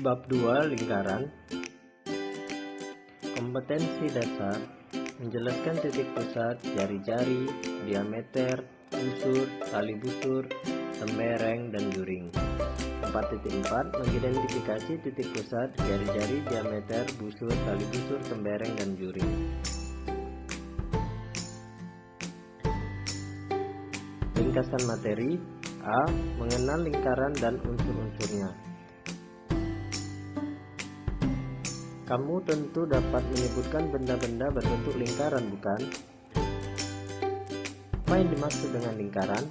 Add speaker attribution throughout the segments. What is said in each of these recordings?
Speaker 1: Bab 2 Lingkaran. Kompetensi dasar menjelaskan titik pusat, jari-jari, diameter, busur, tali busur, tembereng, dan juring. 4.4 mengidentifikasi titik pusat, jari-jari, diameter, busur, tali busur, tembereng, dan juring. Ringkasan materi. A. Mengenal lingkaran dan unsur-unsurnya. Kamu tentu dapat menyebutkan benda-benda berbentuk lingkaran, bukan? Apa yang dimaksud dengan lingkaran?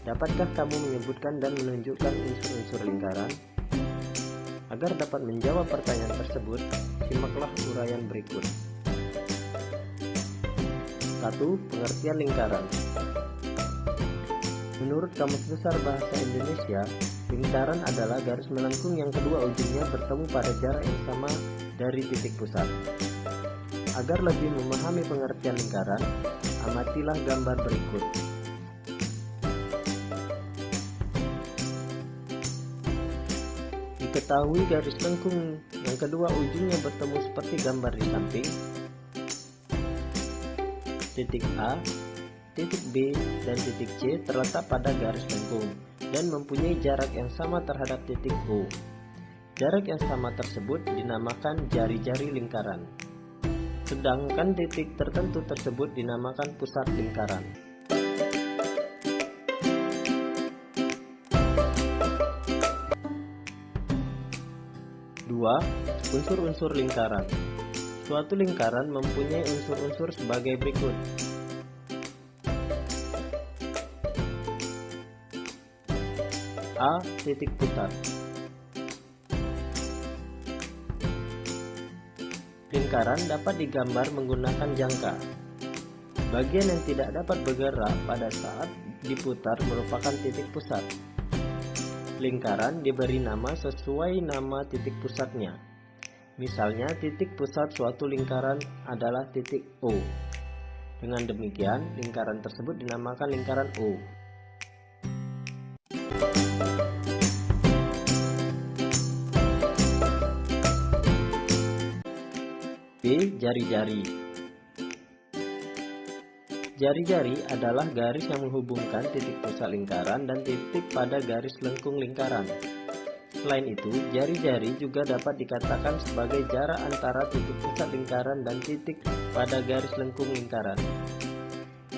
Speaker 1: Dapatkah kamu menyebutkan dan menunjukkan unsur-unsur lingkaran? Agar dapat menjawab pertanyaan tersebut, simaklah uraian berikut. 1. Pengertian lingkaran. Menurut Kamus Besar Bahasa Indonesia, lingkaran adalah garis melengkung yang kedua ujungnya bertemu pada jarak yang sama dari titik pusat. Agar lebih memahami pengertian lingkaran, amatilah gambar berikut. Diketahui garis lengkung yang kedua ujungnya bertemu seperti gambar di samping. Titik A, titik B, dan titik C terletak pada garis lengkung dan mempunyai jarak yang sama terhadap titik O. Jarak yang sama tersebut dinamakan jari-jari lingkaran. Sedangkan titik tertentu tersebut dinamakan pusat lingkaran. Dua, unsur-unsur lingkaran. Suatu lingkaran mempunyai unsur-unsur sebagai berikut. A. Titik pusat. Lingkaran dapat digambar menggunakan jangka. Bagian yang tidak dapat bergerak pada saat diputar merupakan titik pusat. Lingkaran diberi nama sesuai nama titik pusatnya. Misalnya, titik pusat suatu lingkaran adalah titik O. Dengan demikian, lingkaran tersebut dinamakan lingkaran O. B. Jari-jari. Jari-jari adalah garis yang menghubungkan titik pusat lingkaran dan titik pada garis lengkung lingkaran. Selain itu, jari-jari juga dapat dikatakan sebagai jarak antara titik pusat lingkaran dan titik pada garis lengkung lingkaran.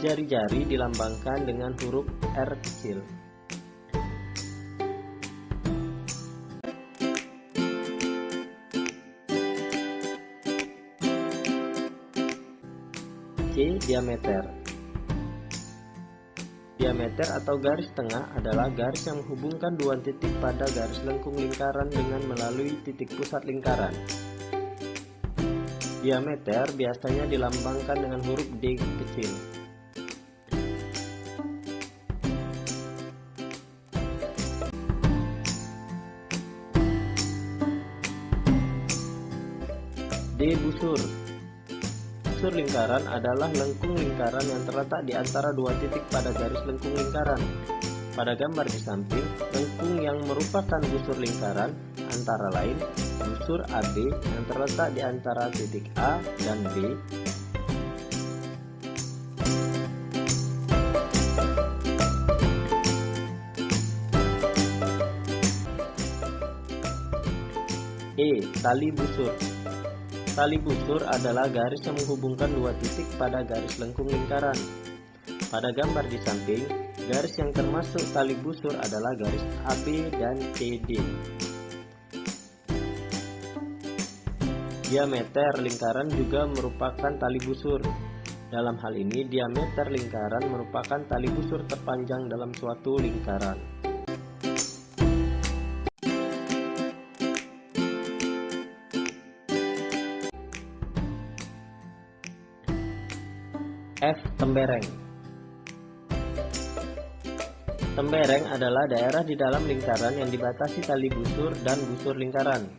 Speaker 1: Jari-jari dilambangkan dengan huruf R kecil. C. Diameter. Diameter atau garis tengah adalah garis yang menghubungkan dua titik pada garis lengkung lingkaran dengan melalui titik pusat lingkaran. Diameter biasanya dilambangkan dengan huruf D kecil. D. Busur. Busur lingkaran adalah lengkung lingkaran yang terletak di antara dua titik pada garis lengkung lingkaran. Pada gambar di samping, lengkung yang merupakan busur lingkaran antara lain busur AB yang terletak di antara titik A dan B, E. Tali busur. Tali busur adalah garis yang menghubungkan dua titik pada garis lengkung lingkaran. Pada gambar di samping, garis yang termasuk tali busur adalah garis AB dan CD. Diameter lingkaran juga merupakan tali busur. Dalam hal ini, diameter lingkaran merupakan tali busur terpanjang dalam suatu lingkaran. F. Tembereng. Tembereng adalah daerah di dalam lingkaran yang dibatasi tali busur dan busur lingkaran.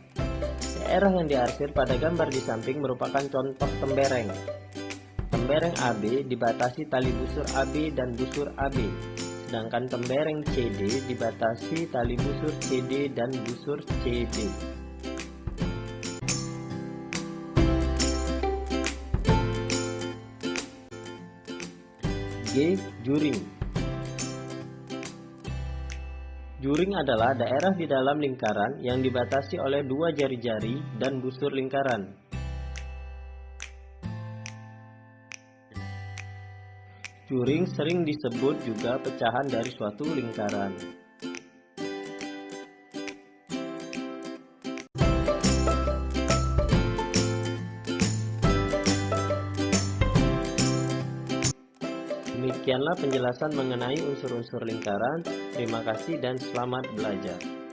Speaker 1: Daerah yang diarsir pada gambar di samping merupakan contoh tembereng. Tembereng AB dibatasi tali busur AB dan busur AB, sedangkan tembereng CD dibatasi tali busur CD dan busur CD. G. Juring. Juring adalah daerah di dalam lingkaran yang dibatasi oleh dua jari-jari dan busur lingkaran. Juring sering disebut juga pecahan dari suatu lingkaran. Demikianlah penjelasan mengenai unsur-unsur lingkaran. Terima kasih dan selamat belajar.